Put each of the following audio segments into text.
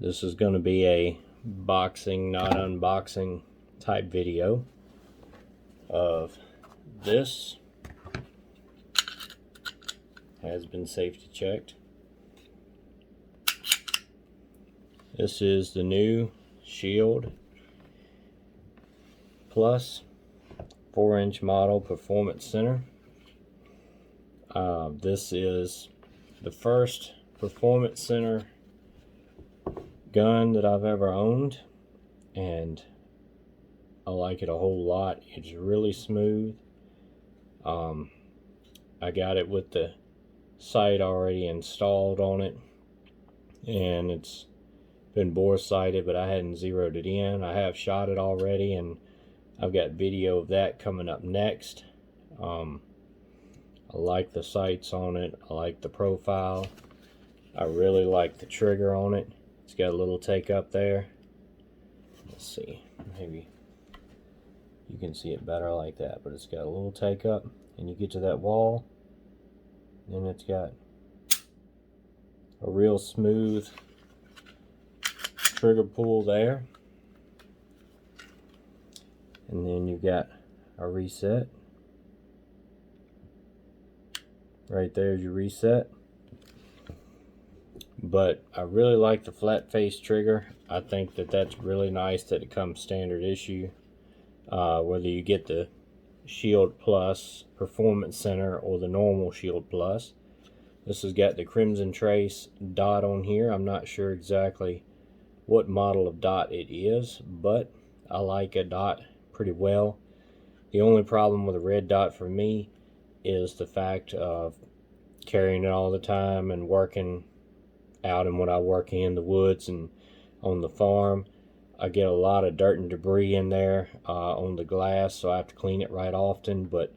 This is going to be a boxing, not unboxing type video of this. Has been safety checked. This is the new Shield Plus 4-inch model Performance Center. This is the first Performance Center gun that I've ever owned, and I like it a whole lot. It's really smooth. I got it with the sight already installed on it, and it's been bore sighted, but I hadn't zeroed it in. I have shot it already, and I've got video of that coming up next. I like the sights on it. I like the profile. I really like the trigger on it. It's got a little take up there. Let's see, maybe you can see it better like that, but it's got a little take up, and you get to that wall, and it's got a real smooth trigger pull there, and then you've got a reset. Right there's your reset. But I really like the flat face trigger. I think that that's really nice that it comes standard issue. Whether you get the Shield Plus Performance Center or the normal Shield Plus. This has got the Crimson Trace dot on here. I'm not sure exactly what model of dot it is, but I like a dot pretty well. The only problem with a red dot for me is the fact of carrying it all the time and working out, and when I work in the woods and on the farm, I get a lot of dirt and debris in there on the glass, so I have to clean it right often. But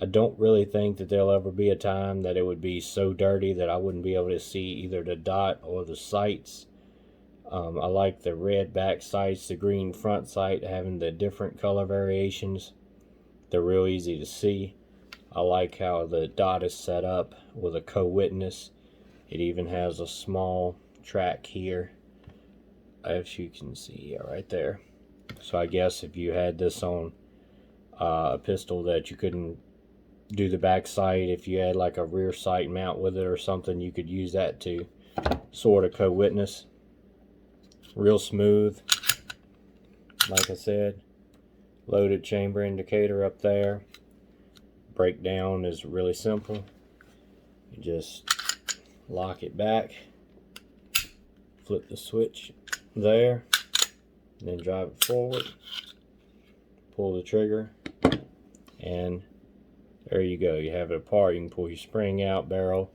I don't really think that there'll ever be a time that it would be so dirty that I wouldn't be able to see either the dot or the sights. I like the red back sights, the green front sight, having the different color variations. They're real easy to see. I like how the dot is set up with a co-witness. It even has a small track here, as you can see right there. So I guess if you had this on a pistol that you couldn't do the back sight, if you had like a rear sight mount with it or something, you could use that to sort of co-witness. Real smooth. Like I said, loaded chamber indicator up there. Breakdown is really simple. You just lock it back, flip the switch there, and then drive it forward, pull the trigger, and there you go. You have it apart. You can pull your spring out, barrel,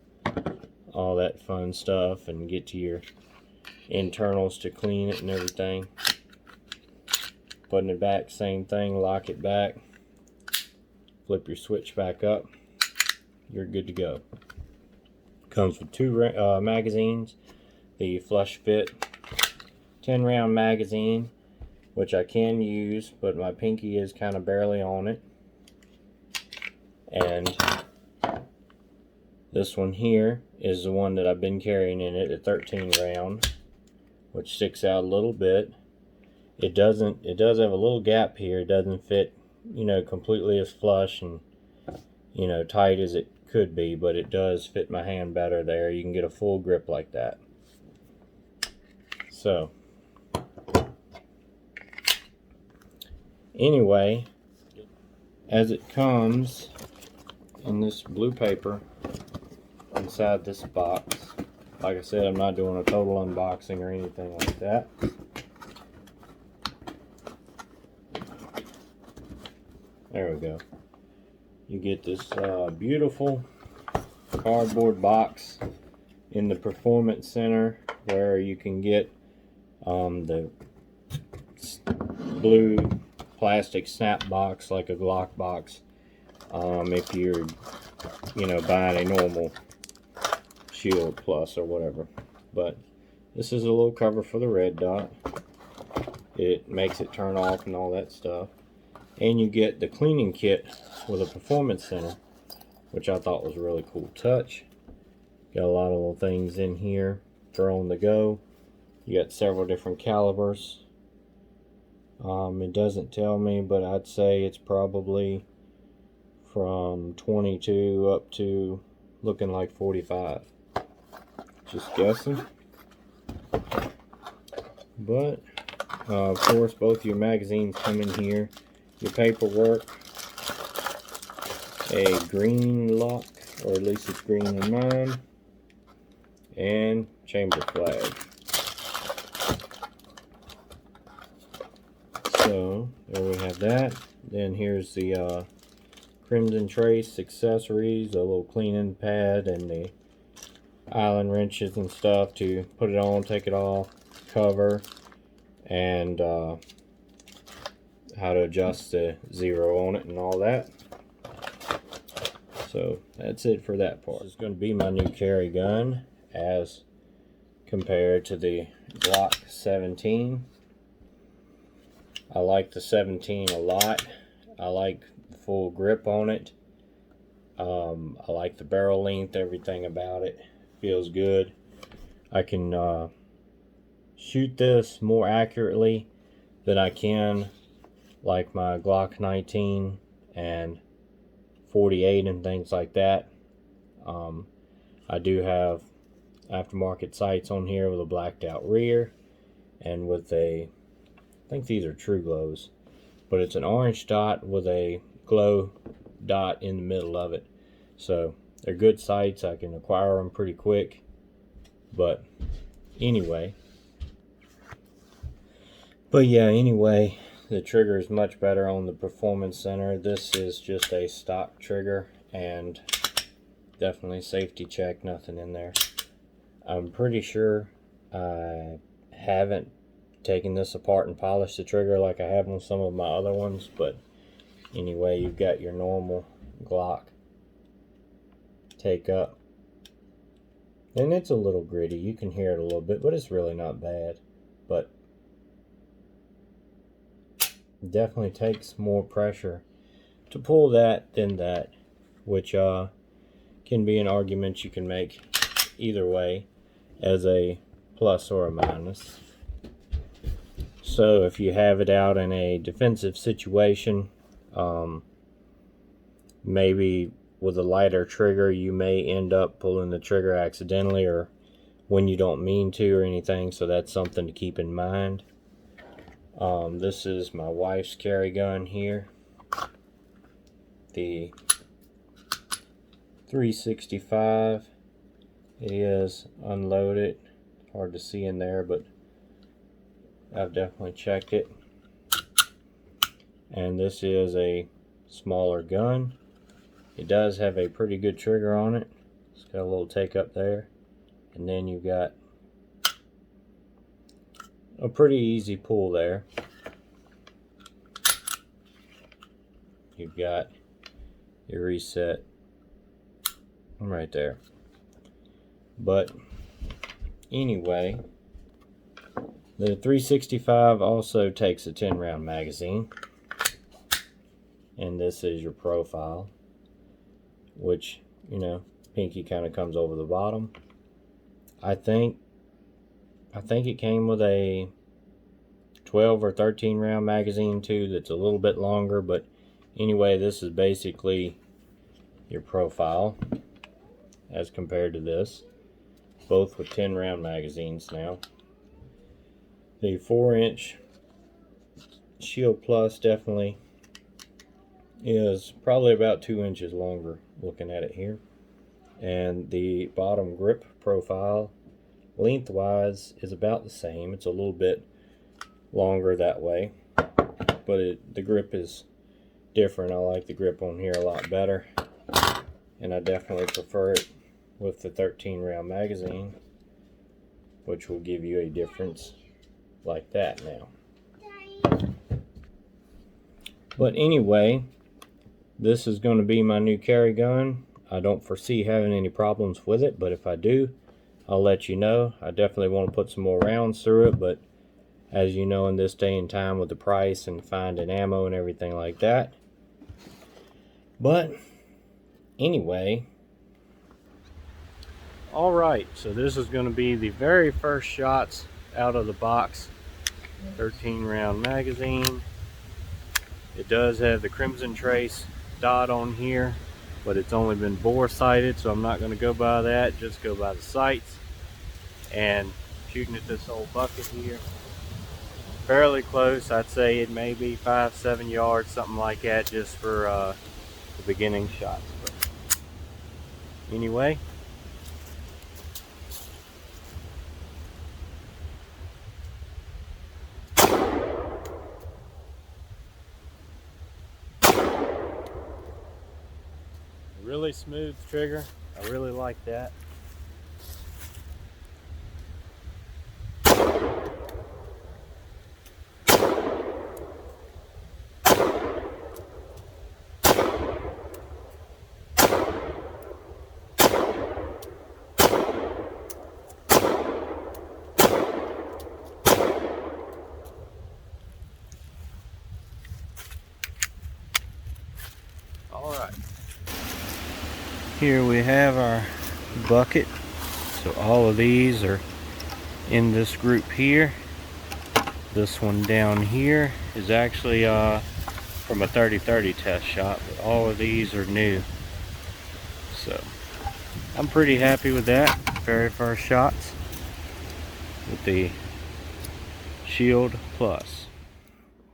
all that fun stuff, and get to your internals to clean it and everything. Putting it back, same thing, lock it back, flip your switch back up, you're good to go. Comes with two magazines, the flush fit 10-round magazine, which I can use, but my pinky is kind of barely on it. And this one here is the one that I've been carrying in it, a 13-round, which sticks out a little bit. It does have a little gap here. It doesn't fit, you know, completely as flush and, you know, tight as it could be, but it does fit my hand better there. You can get a full grip like that. So anyway, as it comes in this blue paper inside this box, like I said, I'm not doing a total unboxing or anything like that. There we go. You get this beautiful cardboard box in the Performance Center, where you can get the blue plastic snap box like a Glock box if you're, you know, buying a normal Shield Plus or whatever. But this is a little cover for the red dot. It makes it turn off and all that stuff. And you get the cleaning kit with a Performance Center, which I thought was a really cool touch. Got a lot of little things in here for on the go. You got several different calibers. It doesn't tell me, but I'd say it's probably from 22 up to looking like 45. Just guessing. But of course, both your magazines come in here. Your paperwork, a green lock, or at least it's green in mine, and chamber flag. So there we have that. Then here's the Crimson Trace accessories, a little cleaning pad, and the Allen wrenches and stuff to put it on, take it off, cover, and how to adjust the zero on it and all that. So that's it for that part. This is going to be my new carry gun as compared to the Glock 17. I like the 17 a lot. I like the full grip on it. I like the barrel length, everything about it. Feels good. I can shoot this more accurately than I can like my Glock 19 and 48 and things like that. I do have aftermarket sights on here with a blacked out rear and with a, I think these are True Glows, but it's an orange dot with a glow dot in the middle of it. So they're good sights. I can acquire them pretty quick. But anyway, the trigger is much better on the Performance Center. This is just a stock trigger, and definitely safety check, nothing in there. I'm pretty sure I haven't taken this apart and polished the trigger like I have on some of my other ones, but anyway, you've got your normal Glock take up, and it's a little gritty. You can hear it a little bit, but it's really not bad. But it definitely takes more pressure to pull that than that, which can be an argument you can make either way as a plus or a minus. So if you have it out in a defensive situation, maybe with a lighter trigger you may end up pulling the trigger accidentally or when you don't mean to or anything, so that's something to keep in mind. This is my wife's carry gun here, the 365. It is unloaded, hard to see in there, but I've definitely checked it. And this is a smaller gun. It does have a pretty good trigger on it. It's got a little take up there, and then you've got a pretty easy pull there. You've got your reset right there. But anyway, the 365 also takes a 10-round magazine, and this is your profile, which, you know, pinky kind of comes over the bottom. I think it came with a 12 or 13 round magazine too that's a little bit longer, but anyway, this is basically your profile as compared to this, both with 10 round magazines now. The 4-inch Shield Plus definitely is probably about 2 inches longer looking at it here, and the bottom grip profile lengthwise is about the same. It's a little bit longer that way, but the grip is different. I like the grip on here a lot better, and I definitely prefer it with the 13 round magazine, which will give you a difference like that now. But anyway, this is going to be my new carry gun. I don't foresee having any problems with it, but if I do, I'll let you know. I definitely want to put some more rounds through it, but as you know, in this day and time with the price and finding ammo and everything like that. But anyway, alright, so this is going to be the very first shots out of the box. 13 round magazine. It does have the Crimson Trace dot on here, but it's only been bore sighted, so I'm not going to go by that, just go by the sights. And shooting at this old bucket here, fairly close. I'd say it may be 5-7 yards, something like that, just for the beginning shots. But anyway, really smooth trigger. I really like that. Alright, here we have our bucket. So all of these are in this group here. This one down here is actually from a 30-30 test shot, but all of these are new. So I'm pretty happy with that. Very first shots with the Shield Plus.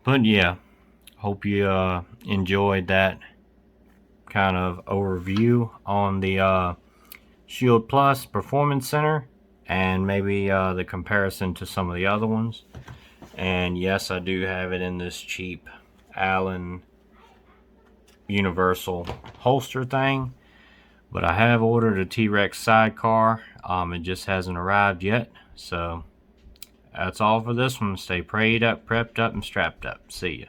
But yeah, hope you enjoyed that kind of overview on the Shield Plus Performance Center, and maybe the comparison to some of the other ones. And yes, I do have it in this cheap Allen universal holster thing, but I have ordered a T-Rex sidecar. It just hasn't arrived yet. So that's all for this one. Stay prayed up, prepped up, and strapped up. See ya.